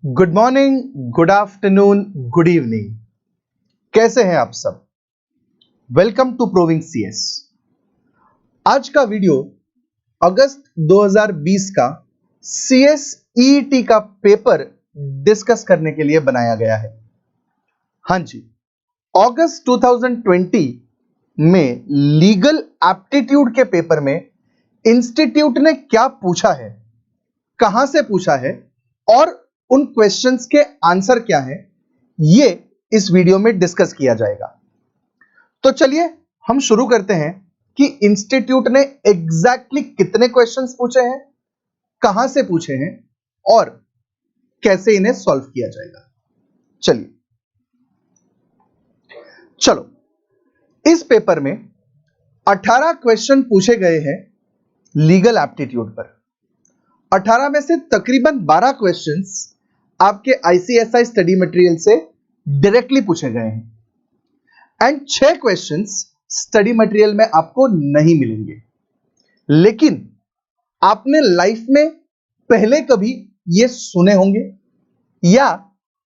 Good morning, good afternoon, good evening. कैसे हैं आप सब? Welcome to proving CS. आज का वीडियो अगस्त 2020 का सीएस ईईटी का पेपर डिस्कस करने के लिए बनाया गया है। हां जी, अगस्त 2020 में लीगल एप्टीट्यूड के पेपर में इंस्टीट्यूट ने क्या पूछा है, कहां से पूछा है और उन क्वेश्चंस के आंसर क्या है, ये इस वीडियो में डिस्कस किया जाएगा। तो चलिए हम शुरू करते हैं कि इंस्टीट्यूट ने एग्जैक्टली कितने क्वेश्चंस पूछे हैं, कहां से पूछे हैं और कैसे इन्हें सॉल्व किया जाएगा। चलो इस पेपर में 18 क्वेश्चन पूछे गए हैं लीगल एप्टीट्यूड पर। 18 में से तकरीबन 12 क्वेश्चंस आपके आईसीएसआई स्टडी मटेरियल से डायरेक्टली पूछे गए हैं एंड 6 क्वेश्चंस स्टडी मटेरियल में आपको नहीं मिलेंगे। लेकिन आपने लाइफ में पहले कभी ये सुने होंगे या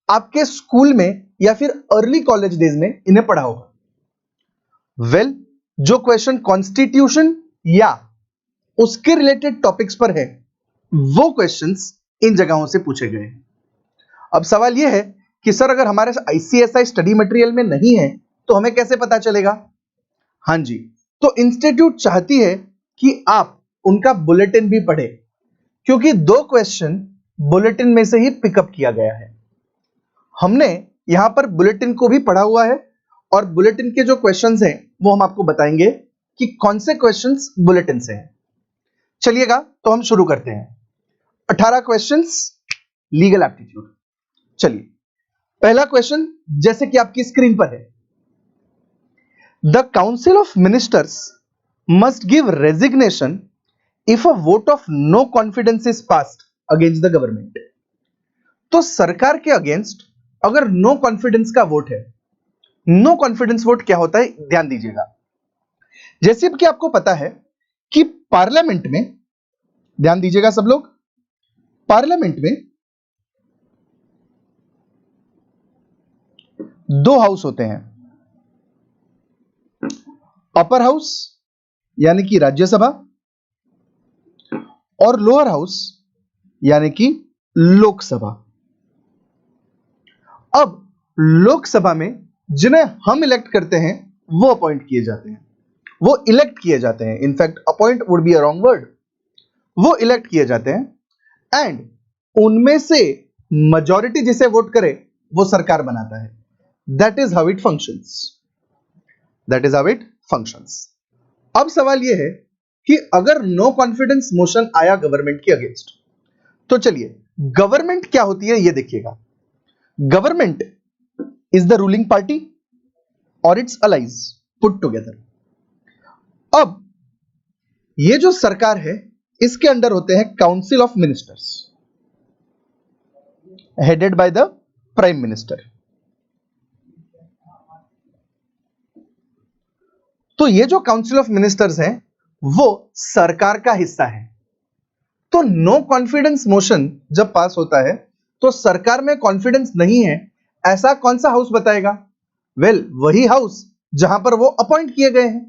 आपके स्कूल में या फिर अर्ली कॉलेज डेज में इन्हें पढ़ा होगा। जो क्वेश्चन कॉन्स्टिट्यूशन या उसके रिलेटेड टॉपिक्स पर है, वो क्वेश्चंस इन जगहों से पूछे गए हैं। अब सवाल यह है कि सर अगर हमारे आईसीएसआई स्टडी मटेरियल में नहीं है तो हमें कैसे पता चलेगा? हां जी, तो इंस्टीट्यूट चाहती है कि आप उनका बुलेटिन भी पढ़ें, क्योंकि 2 क्वेश्चन बुलेटिन में से ही पिकअप किया गया है। हमने यहां पर बुलेटिन को भी पढ़ा हुआ है और बुलेटिन के जो क्वेश्चंस हैं वो हम आपको बताएंगे कि कौन से क्वेश्चंस बुलेटिन से हैं। चलिएगा तो हम शुरू करते हैं। 18 क्वेश्चंस लीगल एप्टीट्यूड। चलिए पहला क्वेश्चन जैसे कि आपकी स्क्रीन पर है, the council of ministers must give resignation if a vote of no confidence is passed against the government. तो सरकार के अगेंस्ट अगर नो कॉन्फिडेंस का वोट है, नो कॉन्फिडेंस वोट क्या होता है ध्यान दीजिएगा। जैसे कि आपको पता है कि पार्लियामेंट में, ध्यान दीजिएगा सब लोग, पार्लियामेंट में 2 हाउस होते हैं, अपर हाउस यानी कि राज्यसभा और लोअर हाउस यानी कि लोकसभा। अब लोकसभा में जिन्हें हम इलेक्ट करते हैं वो अपॉइंट किए जाते हैं, वो इलेक्ट किए जाते हैं। In fact appoint would be a wrong word, वो इलेक्ट किए जाते हैं एंड उनमें से मेजॉरिटी जिसे वोट करे वो सरकार बनाता है। That is how it functions. That is how it functions. अब सवाल यह है कि अगर नो कॉन्फिडेंस मोशन आया गवर्नमेंट के अगेंस्ट, तो चलिए गवर्नमेंट क्या होती है ये देखिएगा। Government is the ruling party और इट्स अलाइज पुट टुगेदर। अब ये जो सरकार है इसके अंडर होते हैं council of ministers headed by the prime minister. तो ये जो काउंसिल ऑफ मिनिस्टर्स हैं वो सरकार का हिस्सा है। तो नो कॉन्फिडेंस मोशन जब पास होता है तो सरकार में कॉन्फिडेंस नहीं है, ऐसा कौन सा हाउस बताएगा? वही हाउस जहां पर वो अपॉइंट किए गए हैं।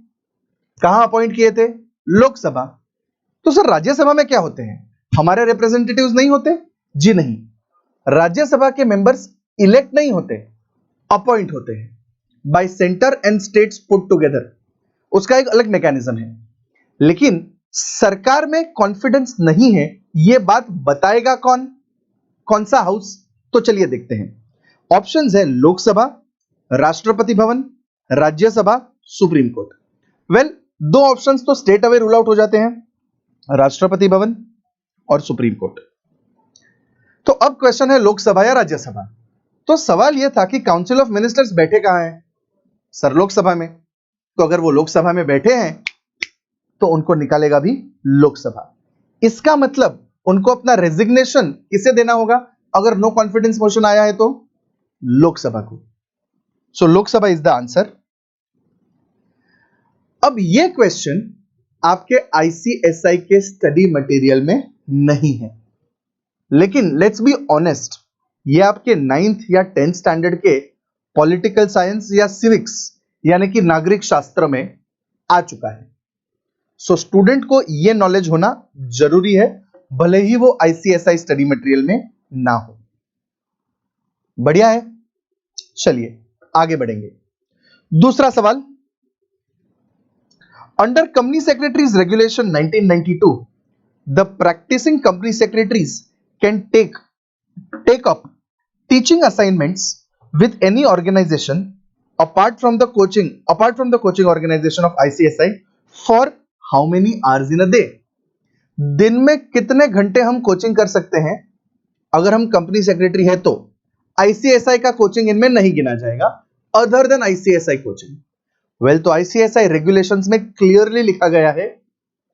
कहां अपॉइंट किए थे? लोकसभा। तो सर राज्यसभा में क्या होते हैं? हमारे रिप्रेजेंटेटिव्स नहीं होते? जी नहीं, राज्यसभा के मेंबर्स इलेक्ट नहीं होते, अपॉइंट होते हैं bye centre and states put together. उसका एक अलग मैकेनिज्म है। लेकिन सरकार में कॉन्फिडेंस नहीं है, यह बात बताएगा कौन? कौन सा हाउस? तो चलिए देखते हैं। ऑप्शंस है Lok Sabha, Rashtrapati Bhavan, Rajya Sabha, supreme court. 2 options तो स्ट्रेट अवे रूल आउट हो जाते हैं, राष्ट्रपति भवन और सुप्रीम कोर्ट। तो अब क्वेश्चन है लोकसभा या राज्यसभा। तो सवाल यह था कि काउंसिल ऑफ मिनिस्टर्स बैठे कहां हैं? सर लोकसभा में। तो अगर वो लोकसभा में बैठे हैं तो उनको निकालेगा भी लोकसभा। इसका मतलब उनको अपना रेजिग्नेशन किसे देना होगा अगर नो कॉन्फिडेंस मोशन आया है? तो लोकसभा को। सो लोकसभा इज द आंसर। अब ये क्वेश्चन आपके आईसीएसआई के स्टडी मटेरियल में नहीं है, लेकिन लेट्स बी ऑनेस्ट, ये आपके 9th या 10th स्टैंडर्ड के पॉलिटिकल साइंस या सिविक्स यानी कि नागरिक शास्त्र में आ चुका है। सो स्टूडेंट को ये नॉलेज होना जरूरी है, भले ही वो आईसीएसआई स्टडी मटेरियल में ना हो। बढ़िया है, चलिए आगे बढ़ेंगे। दूसरा सवाल, under company secretaries regulation 1992 the practising company secretaries can take up teaching assignments with any organization apart from the coaching organization of ICSI for how many hours in a day? दिन में कितने घंटे हम कोचिंग कर सकते हैं? अगर हम कंपनी सेक्रेटरी है तो ICSI का कोचिंग इनमें नहीं गिना जाएगा, other than ICSI coaching. Well, तो ICSI रेगुलेशंस में क्लियरली लिखा गया है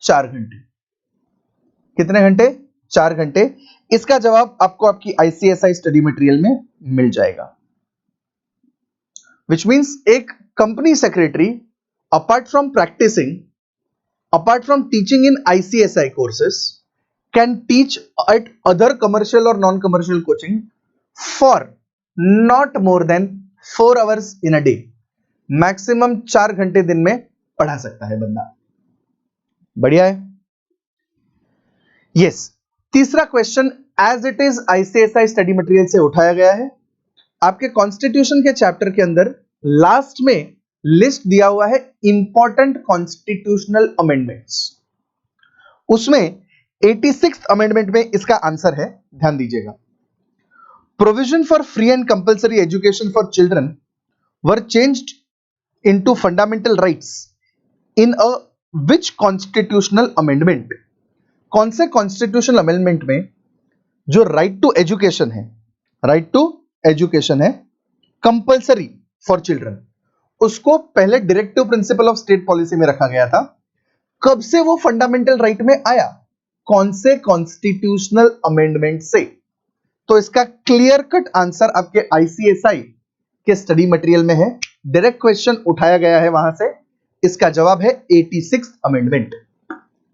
4 घंटे। कितने घंटे? 4 घंटे। इसका जवाब आपको आपकी ICSI स्टडी मटेरियल में मिल जाएगा। Which means एक company secretary apart from teaching in ICSI courses can teach at other commercial or non-commercial coaching for not more than 4 hours in a day. Maximum 4 घंटे दिन में पढ़ा सकता है बंदा। बढ़िया है। यस, तीसरा question as it is ICSI study material से उठाया गया है। आपके कॉन्स्टिट्यूशन के चैप्टर के अंदर लास्ट में लिस्ट दिया हुआ है इंपॉर्टेंट कॉन्स्टिट्यूशनल अमेंडमेंट्स। उसमें 86th अमेंडमेंट में इसका आंसर है, ध्यान दीजिएगा। Provision for free and compulsory education for children were changed into fundamental rights in a which constitutional amendment? कौन से कॉन्स्टिट्यूशनल अमेंडमेंट में जो राइट टू एजुकेशन है कंपल्सरी फॉर चिल्ड्रन, उसको पहले directive principle of state policy में रखा गया था। कब से वो फंडामेंटल राइट में आया? कौन से कॉन्स्टिट्यूशनल अमेंडमेंट से? तो इसका क्लियर कट आंसर आपके ICSI के स्टडी मटेरियल में है, डायरेक्ट क्वेश्चन उठाया गया है वहां से। इसका जवाब है 86th अमेंडमेंट।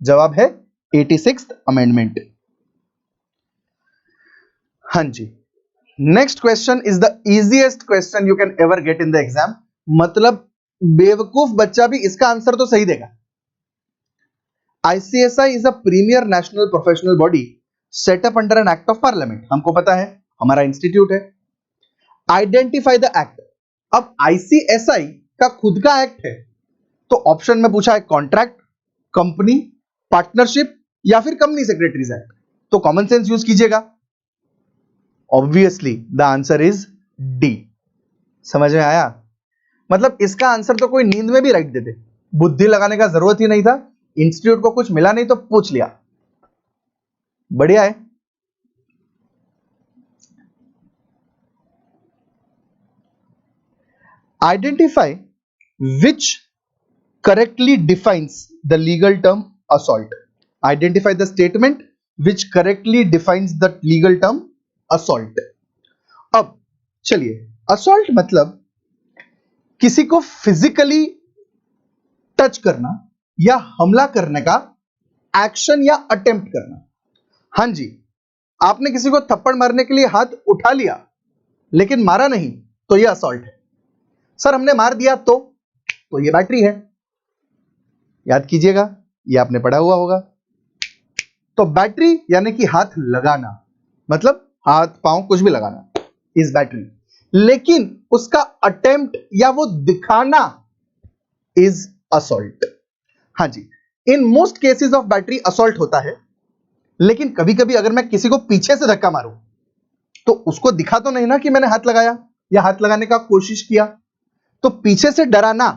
जवाब है 86th अमेंडमेंट। हां जी, next question is the easiest question you can ever get in the exam. मतलब बेवकूफ बच्चा भी इसका आंसर तो सही देगा। ICSI is a premier national professional body set up under an act of parliament. हमको पता है, हमारा इंस्टीट्यूट है। Identify the act. अब ICSI का खुद का एक्ट है, तो ऑप्शन में पूछा है कॉन्ट्रैक्ट, कंपनी, पार्टनरशिप या फिर कंपनी सेक्रेटरीज एक्ट। तो कॉमन सेंस यूज कीजिएगा। Obviously the answer is D. समझ में आया? मतलब इसका आंसर तो कोई नींद में भी राइट देते, बुद्धि लगाने का जरूरत ही नहीं था। इंस्टीट्यूट को कुछ मिला नहीं तो पूछ लिया। बढ़िया है। Identify which correctly defines the legal term assault. Identify the statement which correctly defines the legal term assault. अब चलिए, असॉल्ट मतलब किसी को फिजिकली टच करना या हमला करने का एक्शन या अटेम्प्ट करना। हां जी, आपने किसी को थप्पड़ मारने के लिए हाथ उठा लिया लेकिन मारा नहीं, तो यह असॉल्ट है। सर हमने मार दिया तो यह बैटरी है। याद कीजिएगा, यह आपने पढ़ा हुआ होगा। तो बैटरी यानी कि हाथ लगाना, मतलब हाथ पांव कुछ भी लगाना इज बैटरी। लेकिन उसका अटेम्प्ट या वो दिखाना इज असॉल्ट। हां जी, in most cases of battery assault होता है, लेकिन कभी कभी अगर मैं किसी को पीछे से धक्का मारूं तो उसको दिखा तो नहीं ना कि मैंने हाथ लगाया या हाथ लगाने का कोशिश किया। तो पीछे से डराना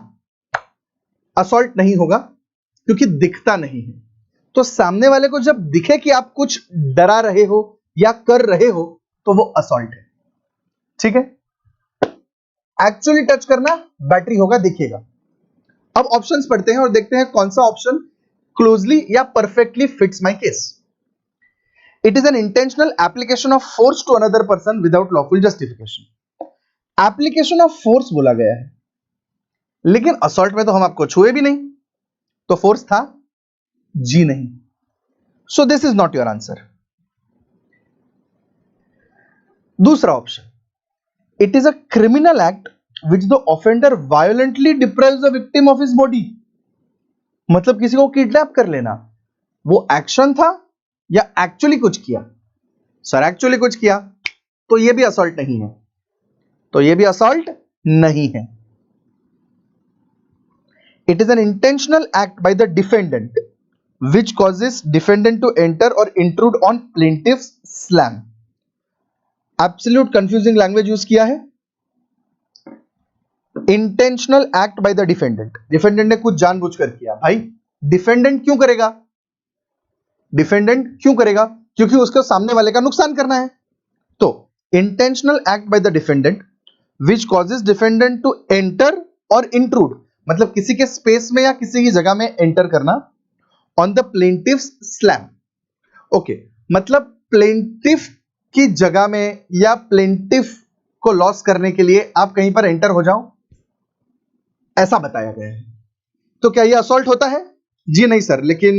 असॉल्ट नहीं होगा क्योंकि दिखता नहीं है। तो सामने वाले को जब दिखे कि आप कुछ डरा रहे हो या कर रहे हो तो वो असॉल्ट है। ठीक है? एक्चुअली टच करना बैटरी होगा, दिखेगा। अब ऑप्शंस पढ़ते हैं और देखते हैं कौन सा ऑप्शन क्लोजली या perfectly fits my case. It is an intentional application of force to another person without lawful justification. Application of force बोला गया है, लेकिन असॉल्ट में तो हम आपको छुए भी नहीं, तो फोर्स था जी नहीं। So this is not your answer. दूसरा option, it is a criminal act which the offender violently deprives the victim of his body. मतलब किसी को किडनैप कर लेना, वो एक्शन था या एक्चुअली कुछ किया? सर एक्चुअली कुछ किया, तो ये भी असॉल्ट नहीं है, तो ये भी असॉल्ट नहीं है। It is an intentional act by the defendant which causes defendant to enter or intrude on plaintiff's slam। Absolute confusing language use किया है। Intentional act by the defendant, defendant ने कुछ जानबूझकर किया। भाई डिफेंडेंट क्यों करेगा? डिफेंडेंट क्यों करेगा? क्योंकि उसको सामने वाले का नुकसान करना है। तो intentional act by the defendant which causes defendant to enter और इंट्रूड, मतलब किसी के स्पेस में या किसी की जगह में एंटर करना, ऑन द प्लेंटिफ्स स्लैम। ओके, मतलब प्लेंटिफ की जगह में या प्लेंटिफ को लॉस करने के लिए आप कहीं पर एंटर हो जाओ, ऐसा बताया गया है। तो क्या यह असॉल्ट होता है? जी नहीं सर, लेकिन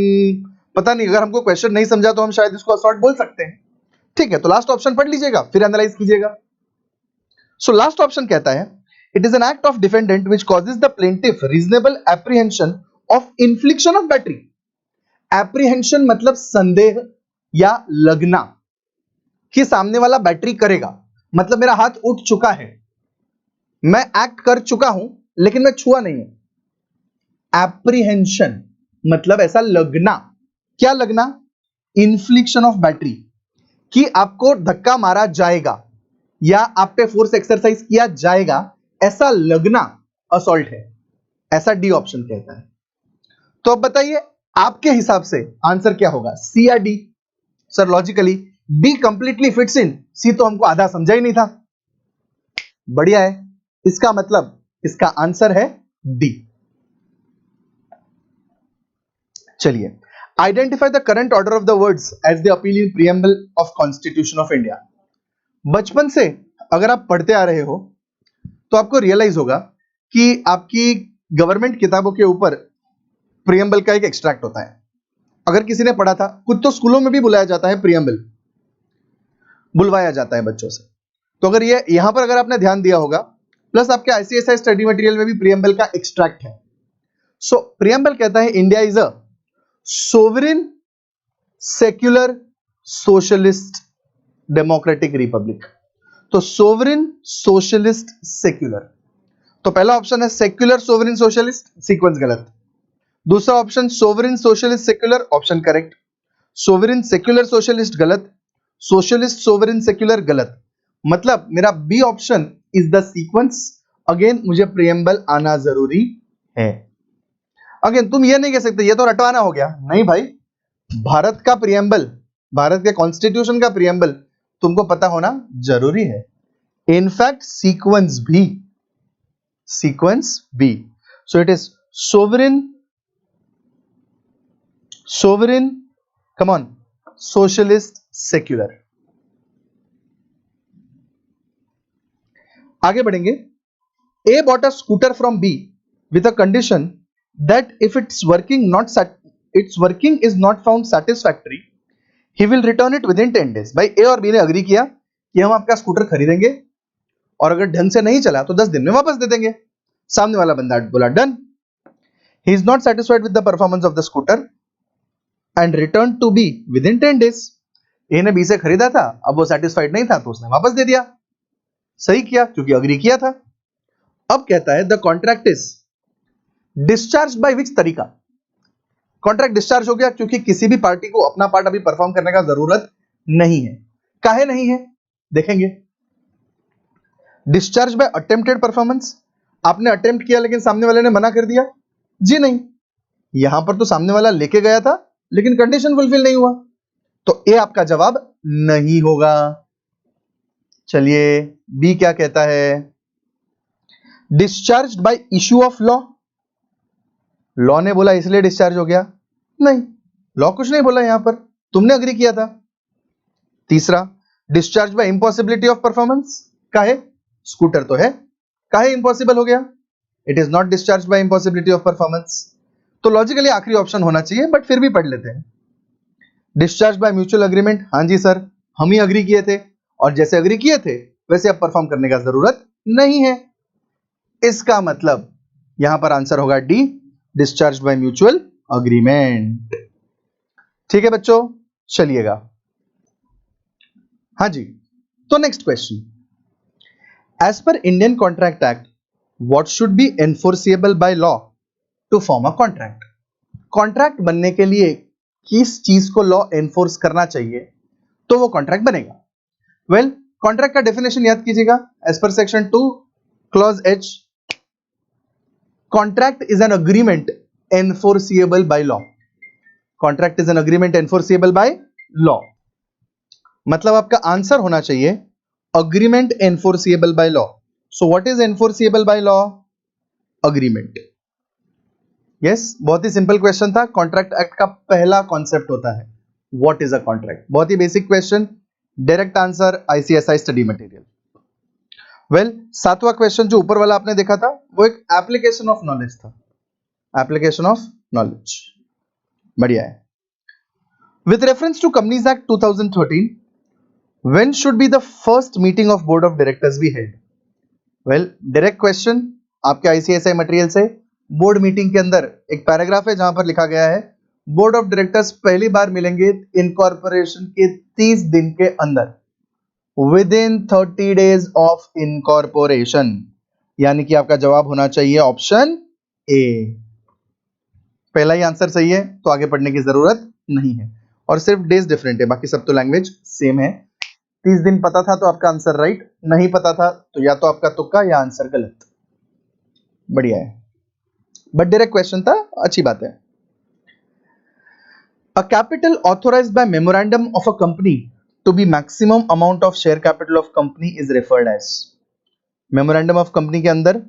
पता नहीं, अगर हमको क्वेश्चन नहीं समझा तो हम शायद इसको असॉल्ट बोल सकते हैं। ठीक है, तो लास्ट ऑप्शन पढ़ लीजिएगा, फिर एनालाइज कीजिएगा। सो लास्ट ऑप्शन कहता है, it is N act of defendant which causes the plaintiff reasonable apprehension of इन्फ्लिक्शन of battery. Apprehension मतलब संदेह या लगना कि सामने वाला बैटरी करेगा, मतलब मेरा हाथ उठ चुका है, मैं एक्ट कर चुका हूं लेकिन मैं छुआ नहीं हूं। एप्रीहेंशन मतलब ऐसा लगना, क्या लगना? इन्फ्लिक्शन ऑफ बैटरी, कि आपको धक्का मारा जाएगा या आप पे फोर्स एक्सरसाइज किया जाएगा, ऐसा लगना असॉल्ट है, ऐसा डी ऑप्शन कहता है। तो अब बताइए आपके हिसाब से आंसर क्या होगा, सी या डी? Sir logically D completely fits in, C तो हमको आधा समझा ही नहीं था। बढ़िया है, इसका मतलब इसका आंसर है डी। चलिए, identify the current order of the words as the appeal in preamble of constitution of India. बचपन से अगर आप पढ़ते आ रहे हो तो आपको रियलाइज होगा कि आपकी गवर्नमेंट किताबों के ऊपर प्रीएम्बल का एक एक्सट्रैक्ट होता है। अगर किसी ने पढ़ा था, कुछ तो स्कूलों में भी बुलाया जाता है, प्रीएम्बल बुलवाया जाता है बच्चों से। तो अगर ये यहां पर अगर आपने ध्यान दिया होगा, प्लस आपके आईसीएसआई स्टडी मटेरियल में भी प्रीएम्बल का एक्सट्रैक्ट है। सो प्रीएम्बल कहता है India is a sovereign secular socialist democratic Republic. तो सोवरेन सोशलिस्ट सेक्युलर, तो पहला ऑप्शन है सेक्युलर सोवरेन सोशलिस्ट, सीक्वेंस गलत। दूसरा option sovereign socialist secular, option correct. Sovereign secular socialist गलत, सोशलिस्ट सोवरेन सेक्युलर गलत। मतलब मेरा B option is the sequence. Again मुझे प्रीएम्बल आना जरूरी है। अगेन तुम ये नहीं कह सकते ये तो रटवाना हो गया, नहीं भाई, भारत का प्रीएम्बल, भारत के कॉन्स्टिट्यूशन का प्रीएम्बल तुमको पता होना जरूरी है। इनफैक्ट सीक्वेंस भी, sequence B. So it is sovereign come on, socialist secular। आगे बढ़ेंगे। A bought a scooter from B with a condition that if its working is not found satisfactory, he will return it within 10 days। भाई A और B ने agree किया कि हम आपका scooter खरीदेंगे और अगर ढंग से नहीं चला तो 10 दिन में वापस दे देंगे। सामने वाला बंदा बोला done. He is not satisfied with the performance of the scooter and returned to B within 10 days। ए ने बी से खरीदा था, अब वो सेटिस्फाइड नहीं था तो उसने वापस दे दिया। सही किया क्योंकि अग्री किया था। अब कहता है the contract is discharge by which तरीका। कॉन्ट्रैक्ट डिस्चार्ज हो गया क्योंकि किसी भी पार्टी को अपना पार्ट अभी परफॉर्म करने का जरूरत नहीं है। काहे नहीं है देखेंगे। डिस्चार्ज बाय अटेम्प्टेड परफॉर्मेंस, आपने अटेम्प्ट किया लेकिन सामने वाले ने मना कर दिया, जी नहीं, यहां पर तो सामने वाला लेके गया था लेकिन कंडीशन फुलफिल नहीं हुआ, तो ए आपका जवाब नहीं होगा। चलिए बी क्या कहता है, discharge by issue of law. Law ने बोला इसलिए डिस्चार्ज हो गया, नहीं, लॉ कुछ नहीं बोला यहां पर, तुमने अग्री किया था। तीसरा, discharge by impossibility of performance, काहे, स्कूटर तो है, काहे इम्पॉसिबल हो गया, it is not discharge by impossibility of performance. तो लॉजिकली आखिरी ऑप्शन होना चाहिए बट फिर भी पढ़ लेते हैं। डिस्चार्ज बाय म्यूचुअल अग्रीमेंट, हाँ जी सर हम ही अग्री किए थे और जैसे एग्री किए थे वैसे अब परफॉर्म करने का जरूरत नहीं है। इसका मतलब यहां पर आंसर होगा D, discharge by mutual agreement. ठीक है बच्चों, चलिएगा। हाँ जी, तो next question, as per Indian contract act what should be enforceable by law to form a contract. Contract बनने के लिए किस चीज को लॉ एनफोर्स करना चाहिए तो वो कॉन्ट्रैक्ट बनेगा। वेल, कॉन्ट्रैक्ट का डेफिनेशन याद कीजिएगा, as per section 2 clause H, contract is an agreement enforceable by law. Contract is an agreement enforceable by law, मतलब आपका आंसर होना चाहिए agreement enforceable by law. So what is enforceable by law? Agreement. Yes, बहुत ही simple question था। Contract act का पहला concept होता है व्हाट इज अ कॉन्ट्रैक्ट। बहुत ही basic question, direct answer ICSI study material. Well, सातवां क्वेश्चन जो ऊपर वाला आपने देखा था वो एक एप्लीकेशन ऑफ नॉलेज था, एप्लीकेशन ऑफ नॉलेज। बढ़िया है। With reference to companies act 2013, when should be the first meeting of board of directors be held? Well, direct question आपके ICSI मटेरियल से। बोर्ड मीटिंग के अंदर एक पैराग्राफ है जहां पर लिखा गया है बोर्ड ऑफ डायरेक्टर्स पहली बार मिलेंगे इनकॉर्पोरेशन के 30 दिन के अंदर, with in 30 days of incorporation. यानी कि आपका जवाब होना चाहिए ऑप्शन ए। पहला ही आंसर सही है तो आगे पढ़ने की जरूरत नहीं है, और सिर्फ डेज डिफरेंट है, बाकी सब तो लैंग्वेज सेम है। 30 दिन पता था तो आपका आंसर राइट, नहीं पता था तो या तो आपका तुक्का या आंसर गलत। बढ़िया है, बट डायरेक्ट क्वेश्चन था, अच्छी बात है। A capital authorised by memorandum of a company to be maximum amount of share capital of company is referred as. Memorandum of company के अंदर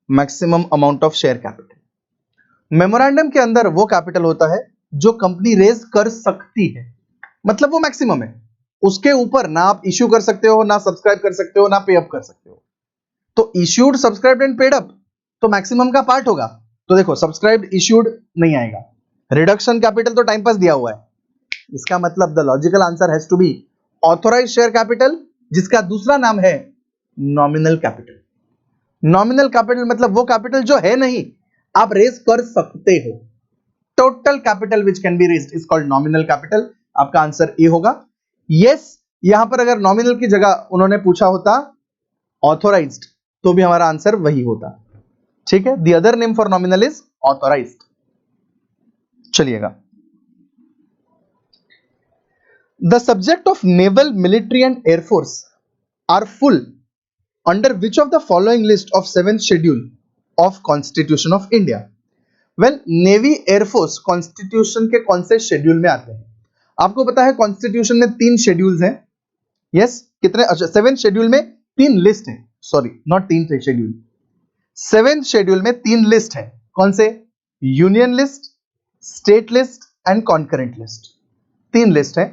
maximum amount of share capital. Memorandum के अंदर वो capital होता है जो कंपनी रेज कर सकती है, मतलब वो मैक्सिमम है, उसके ऊपर ना आप इश्यू कर सकते हो, ना सब्सक्राइब कर सकते हो, ना पे अप कर सकते हो। तो issued, subscribed and paid up तो मैक्सिमम का पार्ट होगा। तो देखो, सब्सक्राइब्ड इश्यूड नहीं आएगा, रिडक्शन कैपिटल तो टाइम पास दिया हुआ है। इसका मतलब the logical answer has to be authorised share capital, जिसका दूसरा नाम है नॉमिनल कैपिटल। नॉमिनल कैपिटल मतलब वो कैपिटल जो है नहीं, आप रेज कर सकते हो। Total capital which can be raised is called nominal capital. आपका आंसर ए होगा। यस, यहां पर अगर नॉमिनल की जगह उन्होंने पूछा होता ऑथोराइज्ड तो भी हमारा आंसर वही होता। ठीक है, the other name for nominal is authorised. चलिएगा, the subject of naval, military and air force are full under which of the following list of 7th schedule of constitution of India. Well, navy, air force constitution के कौन से schedule में आते हैं? आपको पता है कॉन्स्टिट्यूशन में 3 शेड्यूल्स हैं। यस, कितने? अच्छा, 7th शेड्यूल में 3 लिस्ट है, sorry not 3 schedule, 7th schedule में 3 लिस्ट है। कौन से? Union list, state list and concurrent list. 3 list है।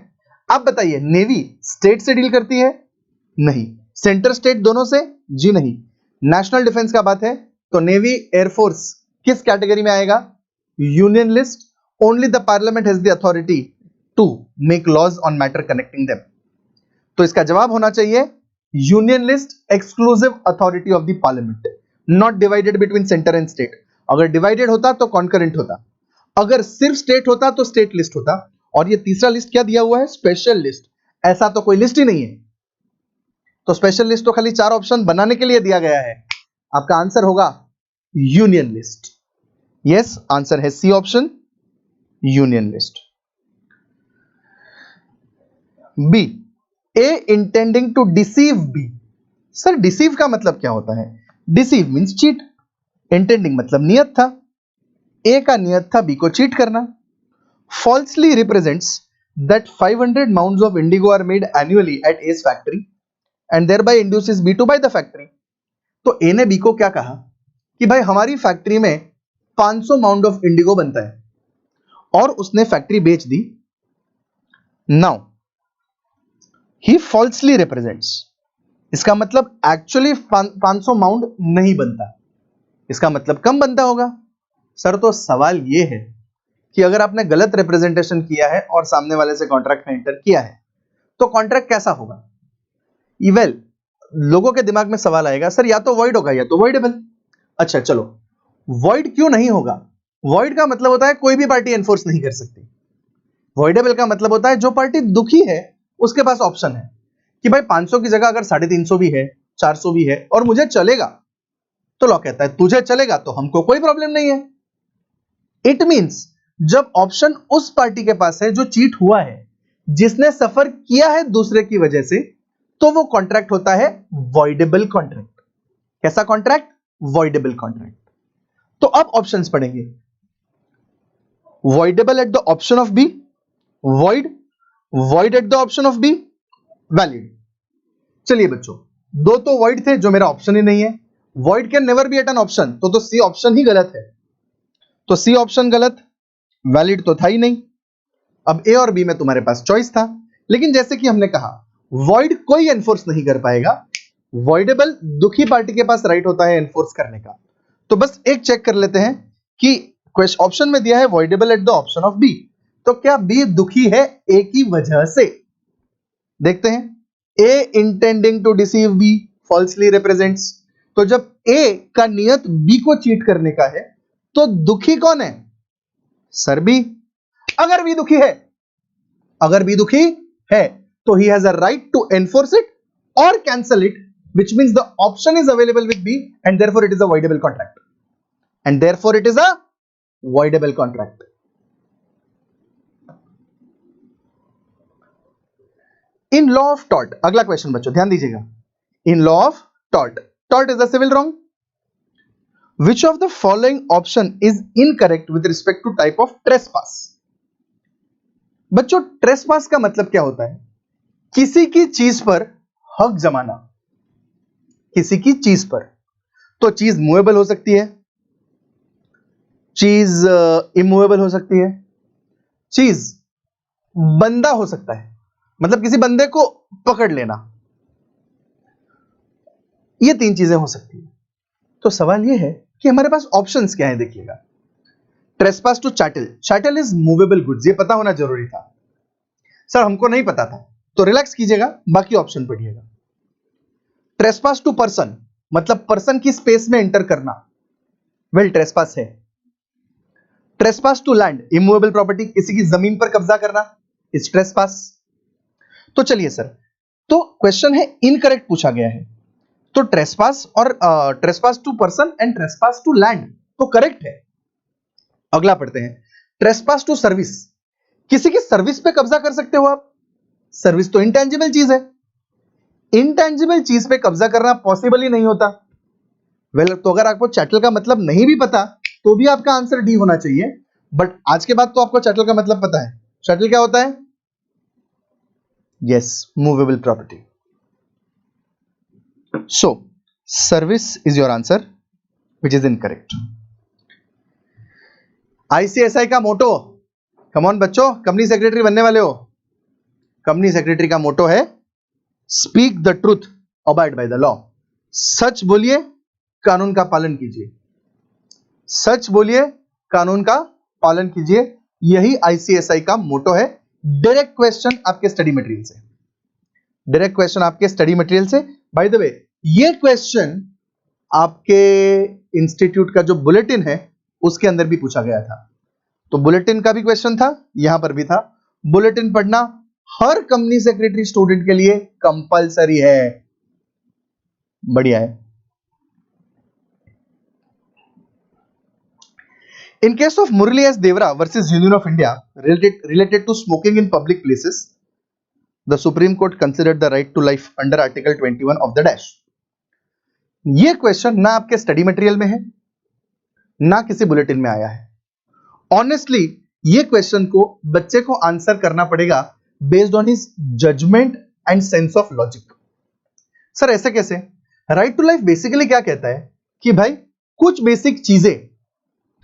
आप बताइए, नेवी स्टेट से डील करती है? नहीं। सेंटर स्टेट दोनों से? जी नहीं। नेशनल डिफेंस का बात है तो नेवी, एयरफोर्स किस कैटेगरी में आएगा? Union list. Only the parliament has the authority to make laws on matter connecting them. तो इसका जवाब होना चाहिए union list, exclusive authority of the parliament, not divided between centre and state. अगर divided होता तो कॉन्करेंट होता, अगर सिर्फ स्टेट होता तो स्टेट लिस्ट होता। और ये तीसरा लिस्ट क्या दिया हुआ है? Special list. ऐसा तो कोई लिस्ट ही नहीं है, तो स्पेशल लिस्ट तो खाली 4 ऑप्शन बनाने के लिए दिया गया है। आपका आंसर होगा यूनियन लिस्ट। यस, आंसर है C option, union list. B, a intending to deceive B. Sir, deceive का मतलब क्या होता है? डिसीव मींस चीट, इंटेंडिंग मतलब नियत था। ए का नियत था बी को चीट करना। falsely represents that 500 mounds of indigo are made annually at A's factory and thereby induces B to buy the factory। तो A ने B को क्या कहा कि भाई हमारी फैक्ट्री में 500 माउंड ऑफ इंडिगो बनता है, और उसने फैक्ट्री बेच दी। नाउ ही फॉल्सली रिप्रेजेंट्स, इसका मतलब एक्चुअली 500 माउंड नहीं बनता, इसका मतलब कम बनता होगा। सर, तो सवाल यह है कि अगर आपने गलत रिप्रेजेंटेशन किया है और सामने वाले से कॉन्ट्रैक्ट में एंटर किया है तो कॉन्ट्रैक्ट कैसा होगा? वेल लोगों के दिमाग में सवाल आएगा सर या तो वॉइड होगा या तो वॉइडेबल। अच्छा चलो, वॉइड क्यों नहीं होगा? वॉइड का मतलब होता है कोई भी पार्टी एनफोर्स नहीं कर सकती। वॉइडेबल का मतलब होता है जो पार्टी दुखी है उसके पास ऑप्शन है कि भाई 500 की जगह अगर 350 भी है, 400 भी है और मुझे चलेगा, तो लॉ कहता है तुझे चलेगा तो हमको कोई प्रॉब्लम नहीं है। इट मींस जब ऑप्शन उस पार्टी के पास है जो चीट हुआ है, जिसने सफर किया है दूसरे की वजह से, तो वो कॉन्ट्रैक्ट होता है वॉइडेबल कॉन्ट्रैक्ट। कैसा कॉन्ट्रैक्ट? Voidable contract. तो अब ऑप्शंस पढ़ेंगे। Voidable at the option of B, void, void at the option of B, valid. चलिए बच्चों, दो तो वॉइड थे जो मेरा ऑप्शन ही नहीं है। Void can never be at an option, तो सी ऑप्शन ही गलत है, तो सी ऑप्शन गलत, वैलिड तो था ही नहीं। अब ए और बी में तुम्हारे पास चॉइस था, लेकिन जैसे कि हमने कहा वॉइड कोई एनफोर्स नहीं कर पाएगा, वॉइडेबल दुखी पार्टी के पास राइट होता है एनफोर्स करने का। तो बस एक चेक कर लेते हैं कि क्वेश्चन ऑप्शन में दिया है voidable at the option of B, तो क्या बी दुखी है ए की वजह से? देखते हैं। A intending to deceive B falsely represents, तो जब ए का नियत बी को चीट करने का है तो दुखी कौन है? Sir B. अगर बी दुखी है, अगर बी दुखी है तो he has a right to enforce it और cancel it, which means the option is available with B and therefore it is a voidable contract, and therefore it is a voidable contract. In law of tort, अगला question बच्चों ध्यान दीजिएगा। In law of tort, tort is a civil wrong. Which of the following option is incorrect with respect to type of trespass? बच्चों trespass का मतलब क्या होता है? किसी की चीज पर हक जमाना, किसी की चीज पर। तो चीज मूवेबल हो सकती है, चीज इमूवेबल हो सकती है, चीज बंदा हो सकता है, मतलब किसी बंदे को पकड़ लेना, ये तीन चीजें हो सकती है। तो सवाल यह है कि हमारे पास ऑप्शंस क्या है, देखिएगा। Trespass to chattel, chattel is movable goods, ये पता होना जरूरी था। सर हमको नहीं पता था, तो रिलैक्स कीजिएगा, बाकी ऑप्शन पढ़िएगा। ट्रेसपास टू पर्सन, मतलब पर्सन की स्पेस में एंटर करना, वेल ट्रेसपास है। Trespass to land, immovable property, किसी की जमीन पर कब्जा करना, इज ट्रेसपास। तो चलिए सर, तो क्वेश्चन है इनकरेक्ट पूछा गया है, तो ट्रेसपास और trespass to person and trespass to land तो करेक्ट है। अगला पढ़ते हैं। ट्रेसपास टू सर्विस, किसी की सर्विस पे कब्जा कर सकते हो आप, सर्विस तो इंटेंजिबल चीज है, इंटेंजिबल चीज पे कब्जा करना पॉसिबल ही नहीं होता। वेल तो अगर आपको चैटल का मतलब नहीं भी पता तो भी आपका आंसर डी होना चाहिए, बट आज के बाद तो आपको चैटल का मतलब पता है। चैटल क्या होता है? Yes, movable property. So service is your answer which is incorrect. ICSI का मोटो, कम ऑन बच्चों, कंपनी सेक्रेटरी बनने वाले हो, कंपनी सेक्रेटरी का मोटो है speak the truth, abide by the law. सच बोलिए, कानून का पालन कीजिए, सच बोलिए, कानून का पालन कीजिए, यही आईसीएसआई का मोटो है। डायरेक्ट क्वेश्चन आपके स्टडी मटेरियल से, डायरेक्ट क्वेश्चन आपके स्टडी मटेरियल से। बाय द वे ये क्वेश्चन आपके इंस्टीट्यूट का जो बुलेटिन है उसके अंदर भी पूछा गया था, तो बुलेटिन का भी क्वेश्चन था, यहां पर भी था। बुलेटिन पढ़ना हर कंपनी सेक्रेटरी स्टूडेंट के लिए कंपलसरी है। बढ़िया है। In case of Murali S. Devra versus Union of India related to smoking in public places, the Supreme Court considered the right to life under Article 21 of the dash. ये question ना आपके study material में है ना किसी bulletin में आया है। ऑनेस्टली ये क्वेश्चन को बच्चे को आंसर करना पड़ेगा based on his judgement and sense of logic. Sir ऐसे कैसे? राइट टू लाइफ बेसिकली क्या कहता है कि भाई कुछ बेसिक चीजें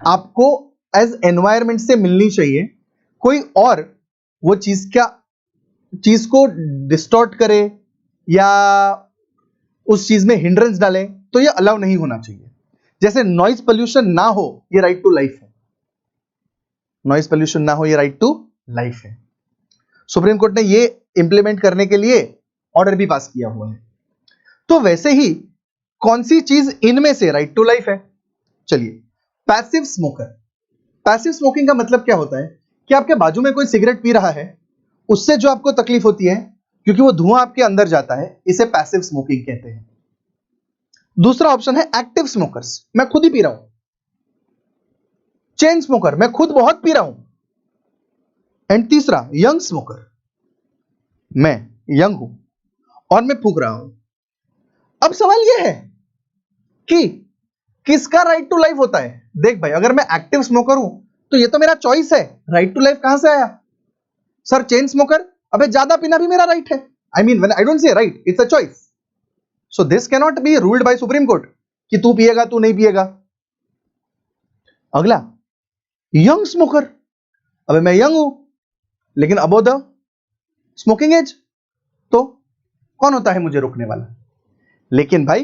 आपको एज एनवायरमेंट से मिलनी चाहिए, कोई और वो चीज को डिस्टॉर्ट करे या उस चीज में हिंड्रेंस डाले तो ये अलाउ नहीं होना चाहिए। जैसे नॉइज पोल्यूशन ना हो, ये राइट टू लाइफ है, नॉइज पोल्यूशन ना हो, ये राइट टू लाइफ है। सुप्रीम कोर्ट ने ये इंप्लीमेंट करने के लिए ऑर्डर भी पास किया हुआ है। तो वैसे ही कौन सी चीज इनमें से राइट टू लाइफ है? चलिए, पैसिव स्मोकर। पैसिव स्मोकिंग का मतलब क्या होता है कि आपके बाजू में कोई सिगरेट पी रहा है, उससे जो आपको तकलीफ होती है क्योंकि वो धुआं आपके अंदर जाता है, इसे पैसिव स्मोकिंग कहते हैं। दूसरा ऑप्शन है एक्टिव स्मोकर्स, मैं खुद ही पी रहा हूं। चेन स्मोकर, मैं खुद बहुत पी रहा हूं। एंड तीसरा यंग स्मोकर, मैं यंग हूं और मैं फूंक रहा हूं। अब सवाल यह है कि किसका राइट टू लाइफ होता है? देख भाई, अगर मैं एक्टिव स्मोकर हूं तो ये तो मेरा चॉइस है, राइट टू लाइफ कहां से आया? सर चेन स्मोकर, अबे ज्यादा पीना भी मेरा राइट है। I mean I don't say right, it's a choice. So this can not be ruled by supreme court कि तू पिएगा तू नहीं पिएगा। अगला यंग स्मोकर, अबे मैं यंग हूं लेकिन अबो द स्मोकिंग एज, तो कौन होता है मुझे रोकने वाला? लेकिन भाई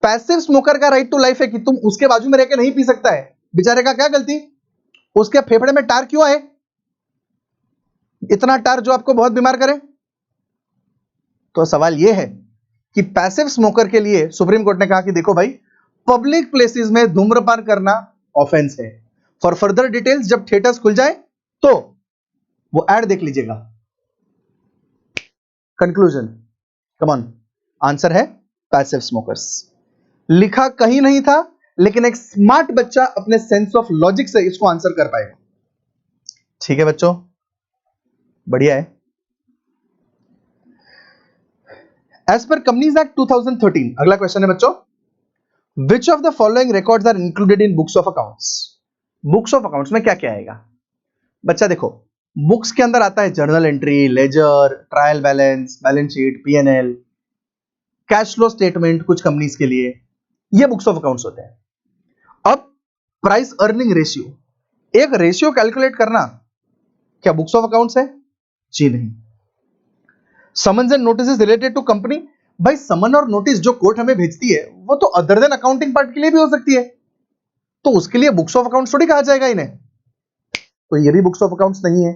पैसिव स्मोकर का राइट टू लाइफ है कि तुम उसके बाजू में रहकर नहीं पी सकता है। बेचारे का क्या गलती? उसके फेफड़े में टार क्यों आए? इतना टार जो आपको बहुत बीमार करे। तो सवाल यह है कि पैसिव स्मोकर के लिए सुप्रीम कोर्ट ने कहा कि देखो भाई, पब्लिक प्लेसेस में धूम्रपान करना ऑफेंस है। फॉर फर्दर डिटेल्स जब थिएटर्स खुल जाए तो वो एड देख लीजिएगा। कंक्लूजन, कम ऑन, आंसर है पैसिव स्मोकर्स। लिखा कहीं नहीं था, लेकिन एक स्मार्ट बच्चा अपने सेंस ऑफ लॉजिक से इसको आंसर कर पाएगा। ठीक है बच्चों, बढ़िया है। एज पर कंपनीज एक्ट 2013, अगला क्वेश्चन है बच्चों, which of the following records are included in books of accounts? Books of accounts में क्या क्या आएगा? बच्चा देखो, बुक्स के अंदर आता है journal entry, ledger, trial balance, balance sheet, P N L, cash flow statement कुछ कंपनीज के लिए, ये बुक्स ऑफ अकाउंट्स होते हैं। अब प्राइस अर्निंग रेशियो, एक रेशियो कैलकुलेट करना क्या बुक्स ऑफ अकाउंट्स है? जी नहीं। Summons and notice related to company, भाई समन और नोटिस जो कोर्ट हमें भेजती है वो तो अदर देन अकाउंटिंग पार्ट के लिए भी हो सकती है, तो उसके लिए बुक्स ऑफ अकाउंट्स थोड़ी कहा जाएगा इन्हें, तो ये भी बुक्स ऑफ अकाउंट्स नहीं है।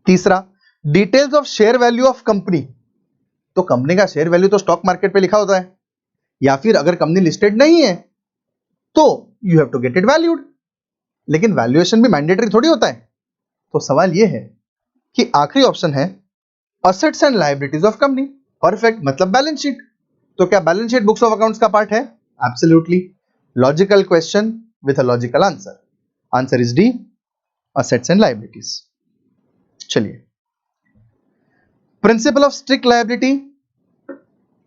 तीसरा, details of share value of company, तो कंपनी का शेयर वैल्यू तो स्टॉक मार्केट पे लिखा होता है, या फिर अगर कंपनी लिस्टेड नहीं है तो you have to get it valued, लेकिन वैल्यूएशन भी मैंडेटरी थोड़ी होता है। तो सवाल यह है कि आखिरी ऑप्शन है assets and liabilities of company, perfect, मतलब बैलेंस शीट। तो क्या balance sheet books of accounts का पार्ट है? Absolutely. Logical question with a logical answer, answer is D, assets and liabilities. चलिए, principle of strict liability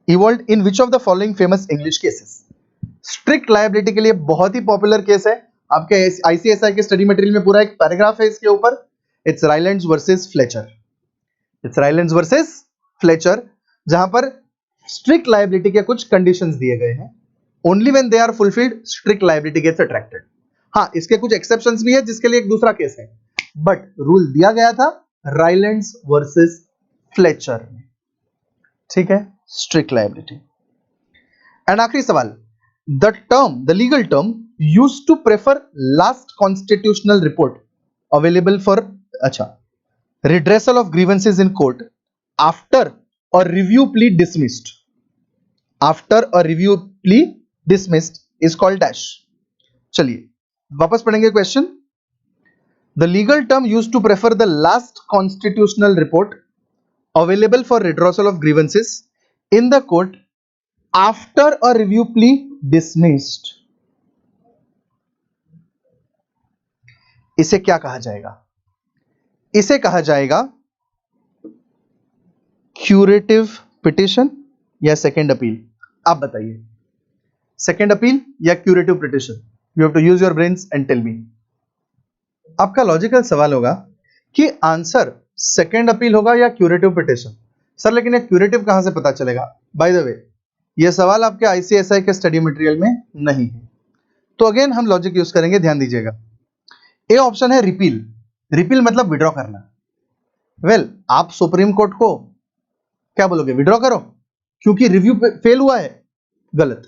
evolved in which of the following famous English cases? Strict liability के लिए बहुत ही popular case है, आपके ICSI के study material में पूरा एक पैराग्राफ है इसके ऊपर। It's Rylands versus Fletcher, it's Rylands versus Fletcher, जहां पर स्ट्रिक्ट लायबिलिटी के कुछ कंडीशंस दिए गए हैं। Only when they are fulfilled strict liability gets attracted. हाँ, इसके कुछ एक्सेप्शंस भी है जिसके लिए एक दूसरा केस है, बट रूल दिया गया था राइलैंड्स वर्सेस फ्लेचर में। ठीक है, स्ट्रिक्ट लायबिलिटी। एंड आखिरी सवाल, the legal term used to prefer last constitutional report available for redressal of grievances in court after a review plea dismissed, after a review plea dismissed is called dash। चलिए वापस पढ़ेंगे question. The legal term used to prefer the last constitutional report available for redressal of grievances in the court after a review plea dismissed, इसे क्या कहा जाएगा? इसे कहा जाएगा क्यूरेटिव पिटिशन या सेकेंड अपील। आप बताइए, सेकेंड अपील या curative petition? You have to use your brains and tell me. आपका लॉजिकल सवाल होगा कि आंसर सेकेंड अपील होगा या क्यूरेटिव पिटिशन। सर लेकिन ये क्यूरेटिव कहां से पता चलेगा? बाय द वे, यह सवाल आपके आईसीएसआई के स्टडी मटेरियल में नहीं है, तो अगेन हम लॉजिक यूज करेंगे, ध्यान दीजिएगा। ए ऑप्शन है रिपील, रिपील मतलब विड्रॉ करना। वेल, आप सुप्रीम कोर्ट को क्या बोलोगे? विड्रॉ करो, क्योंकि रिव्यू फेल हुआ है, गलत।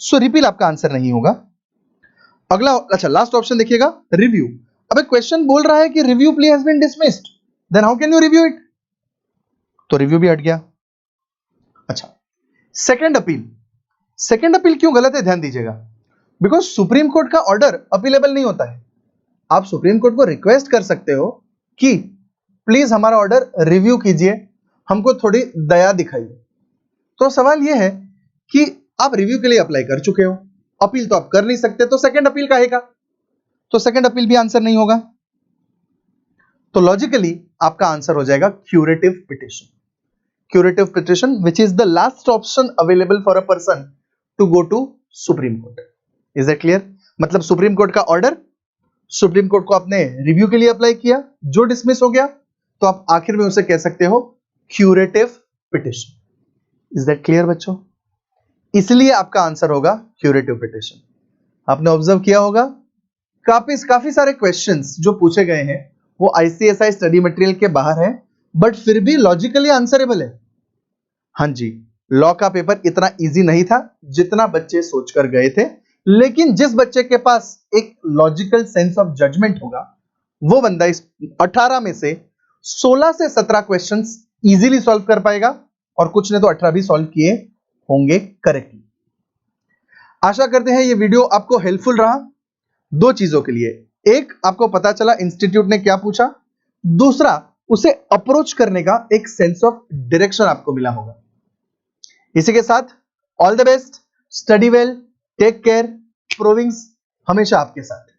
सो रिपील आपका आंसर नहीं होगा। अगला, अच्छा लास्ट ऑप्शन देखिएगा, रिव्यू। अबे क्वेश्चन बोल रहा है कि review plea has been dismissed, then how can you review it? तो रिव्यू भी हट गया। अच्छा, सेकंड अपील क्यों गलत है, ध्यान दीजिएगा। बिकॉज सुप्रीम कोर्ट का ऑर्डर अपीलेबल नहीं होता है। आप सुप्रीम कोर्ट को रिक्वेस्ट कर सकते हो कि प्लीज हमारा ऑर्डर रिव्यू कीजिए, हमको थोड़ी दया दिखाइए। तो सवाल यह है कि आप रिव्यू के लिए अप्लाई कर चुके हो, अपील तो आप कर नहीं सकते, तो सेकंड अपील काहे का? तो सेकंड अपील भी आंसर नहीं होगा। तो लॉजिकली आपका आंसर हो जाएगा curative petition which is the last option available for a person to go to supreme court. Is that clear? मतलब सुप्रीम कोर्ट का ऑर्डर, सुप्रीम कोर्ट को आपने रिव्यू के लिए अप्लाई किया, जो डिसमिस हो गया, तो आप आखिर में उसे कह सकते हो curative petition. Is that clear बच्चों? इसलिए आपका आंसर होगा क्यूरेटिव पिटिशन। आपने ऑब्जर्व किया होगा काफी सारे क्वेश्चंस जो पूछे गए हैं वो आईसीएसआई स्टडी मटेरियल के बाहर है, बट फिर भी लॉजिकली आंसरेबल है। हां जी, लॉ का पेपर इतना इजी नहीं था जितना बच्चे सोचकर गए थे, लेकिन जिस बच्चे के पास एक लॉजिकल सेंस ऑफ जजमेंट होगा वो बंदा इस 18 में से 16 से 17 क्वेश्चंस इजीली सॉल्व कर पाएगा, और कुछ ने तो 18 भी सॉल्व किए होंगे करेक्टली। आशा करते हैं ये वीडियो आपको हेल्पफुल रहा दो चीजों के लिए। एक, आपको पता चला इंस्टीट्यूट ने क्या पूछा, दूसरा, उसे अप्रोच करने का एक सेंस ऑफ डायरेक्शन आपको मिला होगा। इसी के साथ all the best, study well, take care, provings हमेशा आपके साथ।